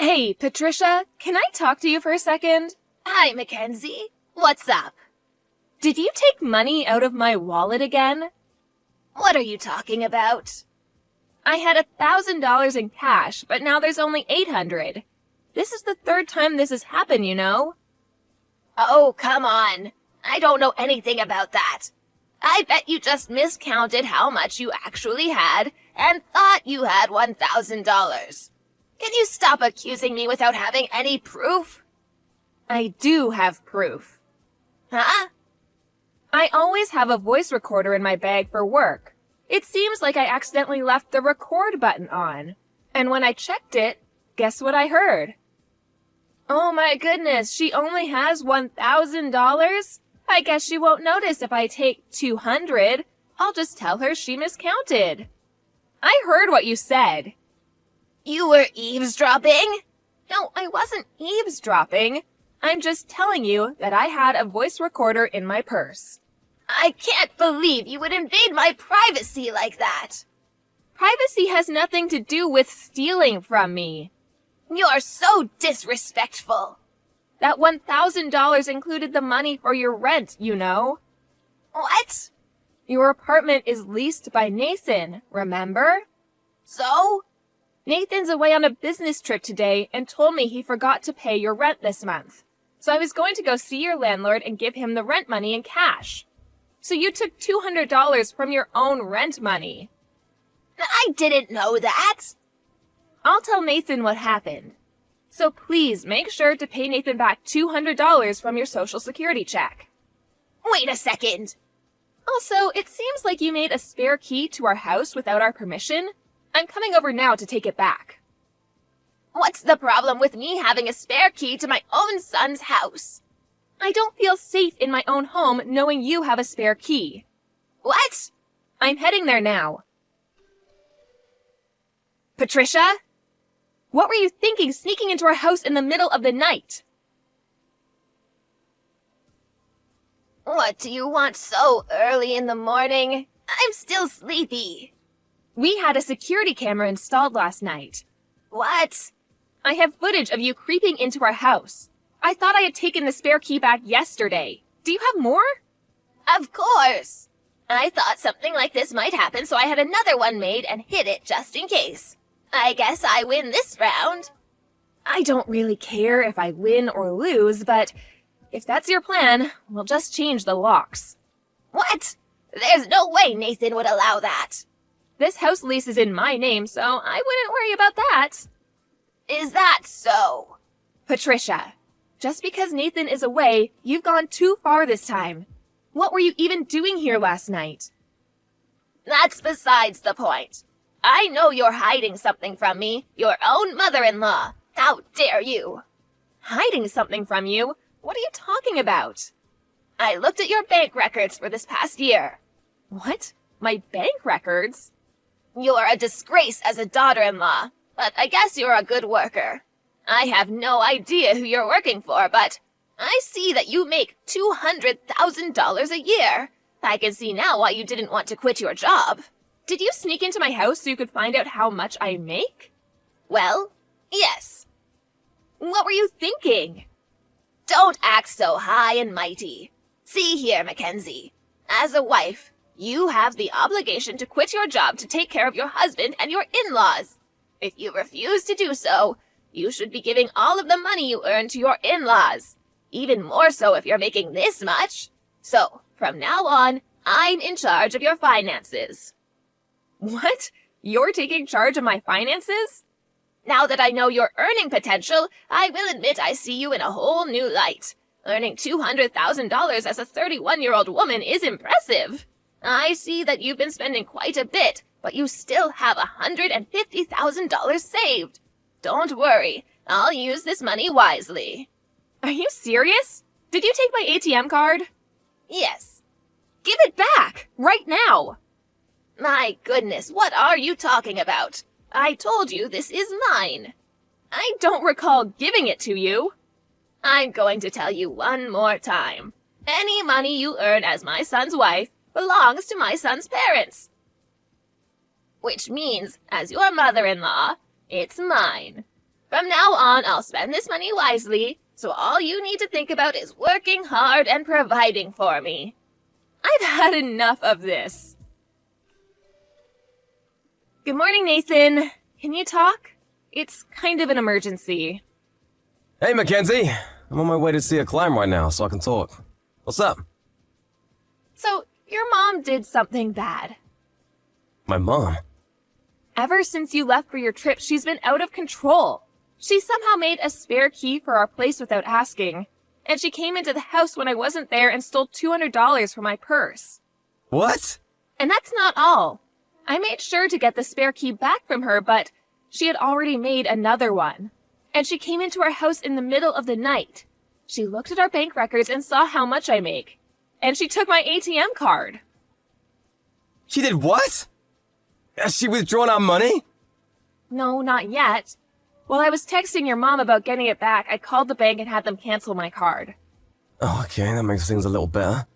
Hey, Patricia, can I talk to you for a second? Hi, Mackenzie. What's up? Did you take money out of my wallet again? What are you talking about? I had $1,000 in cash, but now there's only $800. This is the third time this has happened, you know? Oh, come on. I don't know anything about that. I bet you just miscounted how much you actually had and thought you had $1,000. Can you stop accusing me without having any proof? I do have proof. Huh? I always have a voice recorder in my bag for work. It seems like I accidentally left the record button on. And when I checked it, guess what I heard? Oh my goodness, she only has $1,000? I guess she won't notice if I take 200. I'll just tell her she miscounted. I heard what you said. You were eavesdropping? No, I wasn't eavesdropping. I'm just telling you that I had a voice recorder in my purse. I can't believe you would invade my privacy like that. Privacy has nothing to do with stealing from me. You're so disrespectful. That $1,000 included the money for your rent, you know. What? Your apartment is leased by Nathan, remember? So? Nathan's away on a business trip today and told me he forgot to pay your rent this month. So I was going to go see your landlord and give him the rent money in cash. So you took $200 from your own rent money. I didn't know that. I'll tell Nathan what happened. So please make sure to pay Nathan back $200 from your Social Security check. Wait a second. Also, it seems like you made a spare key to our house without our permission. I'm coming over now to take it back. What's the problem with me having a spare key to my own son's house? I don't feel safe in my own home knowing you have a spare key. What? I'm heading there now. Patricia? What were you thinking sneaking into our house in the middle of the night? What do you want so early in the morning? I'm still sleepy. We had a security camera installed last night. What? I have footage of you creeping into our house. I thought I had taken the spare key back yesterday. Do you have more? Of course. I thought something like this might happen, so I had another one made and hid it just in case. I guess I win this round. I don't really care if I win or lose, but if that's your plan, we'll just change the locks. What? There's no way Nathan would allow that. This house lease is in my name, so I wouldn't worry about that. Is that so? Patricia, just because Nathan is away, you've gone too far this time. What were you even doing here last night? That's besides the point. I know you're hiding something from me, your own mother-in-law. How dare you? Hiding something from you? What are you talking about? I looked at your bank records for this past year. What? My bank records? You're a disgrace as a daughter-in-law, but I guess you're a good worker. I have no idea who you're working for, but I see that you make $200,000 a year. I can see now why you didn't want to quit your job. Did you sneak into my house so you could find out how much I make? Well, yes. What were you thinking? Don't act so high and mighty. See here, Mackenzie. As a wife, you have the obligation to quit your job to take care of your husband and your in-laws. If you refuse to do so, you should be giving all of the money you earn to your in-laws. Even more so if you're making this much. So, from now on, I'm in charge of your finances. What? You're taking charge of my finances? Now that I know your earning potential, I will admit I see you in a whole new light. Earning $200,000 as a 31-year-old woman is impressive. I see that you've been spending quite a bit, but you still have $150,000 saved. Don't worry, I'll use this money wisely. Are you serious? Did you take my ATM card? Yes. Give it back, right now. My goodness, what are you talking about? I told you this is mine. I don't recall giving it to you. I'm going to tell you one more time. Any money you earn as my son's wife belongs to my son's parents. Which means, as your mother-in-law, it's mine. From now on, I'll spend this money wisely, so all you need to think about is working hard and providing for me. I've had enough of this. Good morning, Nathan. Can you talk? It's kind of an emergency. Hey, Mackenzie. I'm on my way to see a client right now, so I can talk. What's up? So, your mom did something bad. My mom? Ever since you left for your trip, she's been out of control. She somehow made a spare key for our place without asking. And she came into the house when I wasn't there and stole $200 from my purse. What? And that's not all. I made sure to get the spare key back from her, but she had already made another one. And she came into our house in the middle of the night. She looked at our bank records and saw how much I make. And she took my ATM card. She did what? Has she withdrawn our money? No, not yet. While I was texting your mom about getting it back, I called the bank and had them cancel my card. Oh, okay, that makes things a little better.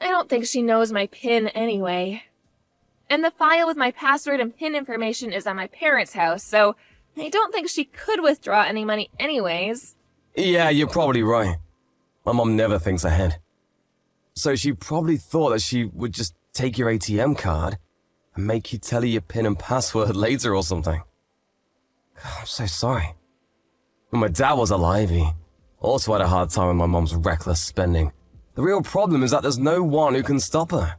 I don't think she knows my PIN anyway. And the file with my password and PIN information is at my parents' house, so I don't think she could withdraw any money anyways. Yeah, you're probably right. My mom never thinks ahead. So she probably thought that she would just take your ATM card and make you tell her your PIN and password later or something. I'm so sorry. When my dad was alive, he also had a hard time with my mom's reckless spending. The real problem is that there's no one who can stop her.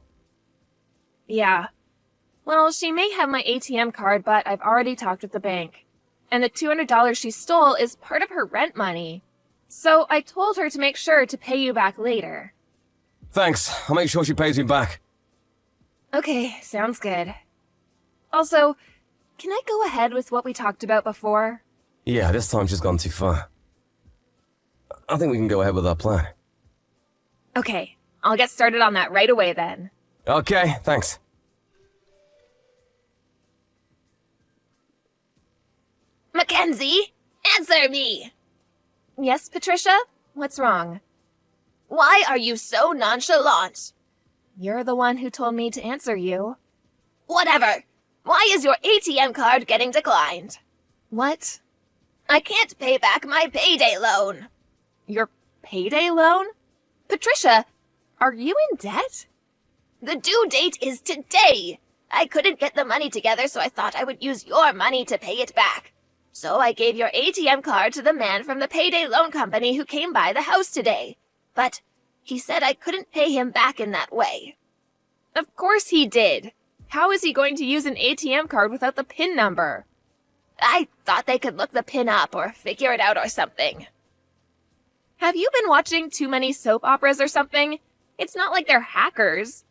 Yeah. Well, she may have my ATM card, but I've already talked with the bank. And the $200 she stole is part of her rent money. So I told her to make sure to pay you back later. Thanks. I'll make sure she pays me back. Okay, sounds good. Also, can I go ahead with what we talked about before? Yeah, this time she's gone too far. I think we can go ahead with our plan. Okay, I'll get started on that right away then. Okay, thanks. Mackenzie, answer me! Yes, Patricia? What's wrong? Why are you so nonchalant? You're the one who told me to answer you. Whatever. Why is your ATM card getting declined? What? I can't pay back my payday loan. Your payday loan? Patricia, are you in debt? The due date is today. I couldn't get the money together, so I thought I would use your money to pay it back. So I gave your ATM card to the man from the payday loan company who came by the house today. But he said I couldn't pay him back in that way. Of course he did. How is he going to use an ATM card without the PIN number? I thought they could look the PIN up or figure it out or something. Have you been watching too many soap operas or something? It's not like they're hackers.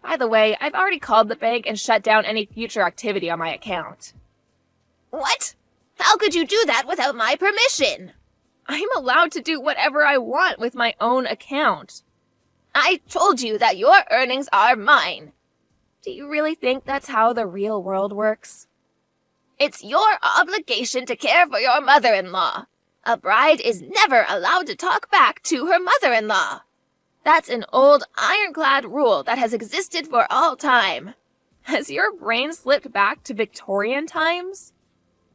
By the way, I've already called the bank and shut down any future activity on my account. What? How could you do that without my permission? I'm allowed to do whatever I want with my own account. I told you that your earnings are mine. Do you really think that's how the real world works? It's your obligation to care for your mother-in-law. A bride is never allowed to talk back to her mother-in-law. That's an old ironclad rule that has existed for all time. Has your brain slipped back to Victorian times?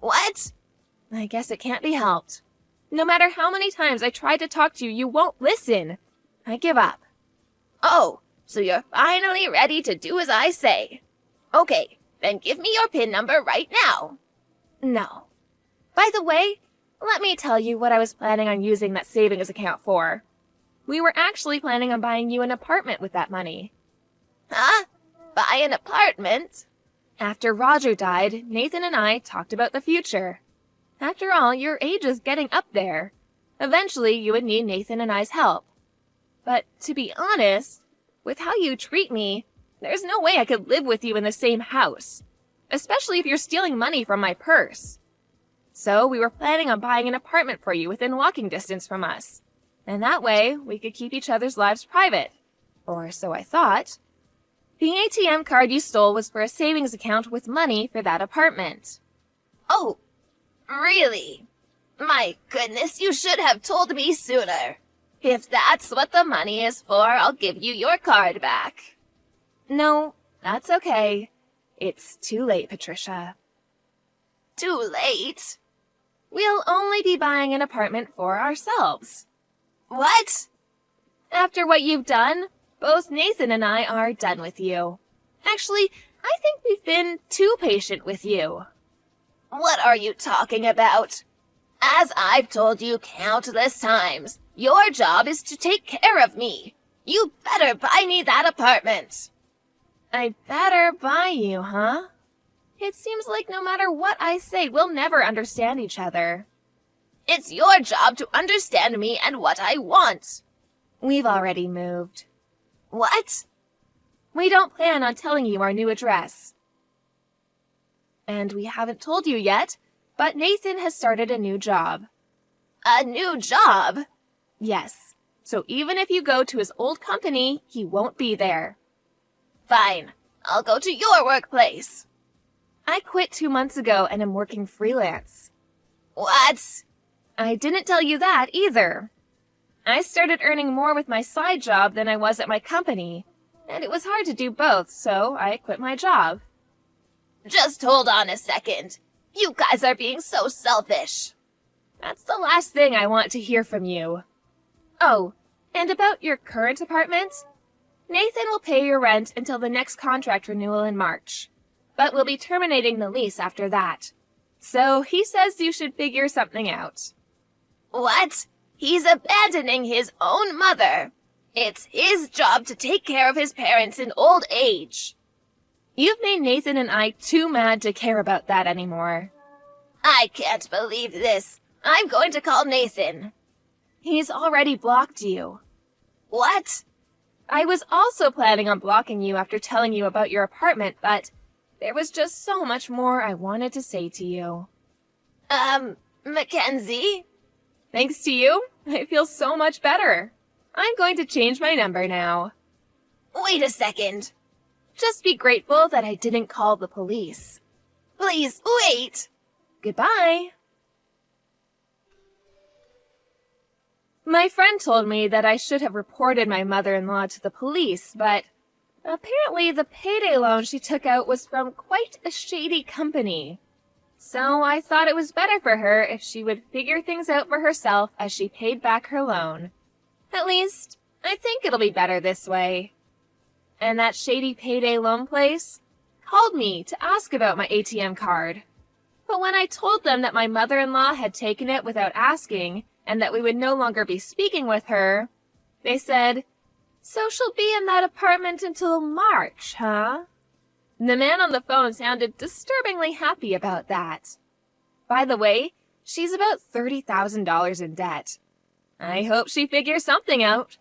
What? I guess it can't be helped. No matter how many times I try to talk to you, you won't listen. I give up. Oh, so you're finally ready to do as I say. Okay, then give me your PIN number right now. No. By the way, let me tell you what I was planning on using that savings account for. We were actually planning on buying you an apartment with that money. Huh? Buy an apartment? After Roger died, Nathan and I talked about the future. After all, your age is getting up there. Eventually, you would need Nathan and I's help. But to be honest, with how you treat me, there's no way I could live with you in the same house. Especially if you're stealing money from my purse. So we were planning on buying an apartment for you within walking distance from us. And that way, we could keep each other's lives private. Or so I thought. The ATM card you stole was for a savings account with money for that apartment. Oh, really? My goodness, you should have told me sooner. If that's what the money is for, I'll give you your card back. No, that's okay. It's too late, Patricia. Too late? We'll only be buying an apartment for ourselves. What? After what you've done, both Nathan and I are done with you. Actually, I think we've been too patient with you. What are you talking about? As I've told you countless times, your job is to take care of me. You better buy me that apartment. I better buy you, huh? It seems like no matter what I say, we'll never understand each other. It's your job to understand me and what I want. We've already moved. What? We don't plan on telling you our new address. And we haven't told you yet, but Nathan has started a new job. A new job? Yes. So even if you go to his old company, he won't be there. Fine. I'll go to your workplace. I quit 2 months ago and am working freelance. What? I didn't tell you that either. I started earning more with my side job than I was at my company, and it was hard to do both, so I quit my job. Just hold on a second. You guys are being so selfish. That's the last thing I want to hear from you. Oh, and about your current apartment? Nathan will pay your rent until the next contract renewal in March, but we'll be terminating the lease after that. So he says you should figure something out. What? He's abandoning his own mother. It's his job to take care of his parents in old age. You've made Nathan and I too mad to care about that anymore. I can't believe this. I'm going to call Nathan. He's already blocked you. What? I was also planning on blocking you after telling you about your apartment, but there was just so much more I wanted to say to you. Mackenzie? Thanks to you, I feel so much better. I'm going to change my number now. Wait a second. Just be grateful that I didn't call the police. Please, wait. Goodbye. My friend told me that I should have reported my mother-in-law to the police, but apparently the payday loan she took out was from quite a shady company. So I thought it was better for her if she would figure things out for herself as she paid back her loan. At least, I think it'll be better this way. And that shady payday loan place called me to ask about my ATM card. But when I told them that my mother-in-law had taken it without asking and that we would no longer be speaking with her, they said, "So she'll be in that apartment until March, huh?" The man on the phone sounded disturbingly happy about that. By the way, she's about $30,000 in debt. I hope she figures something out.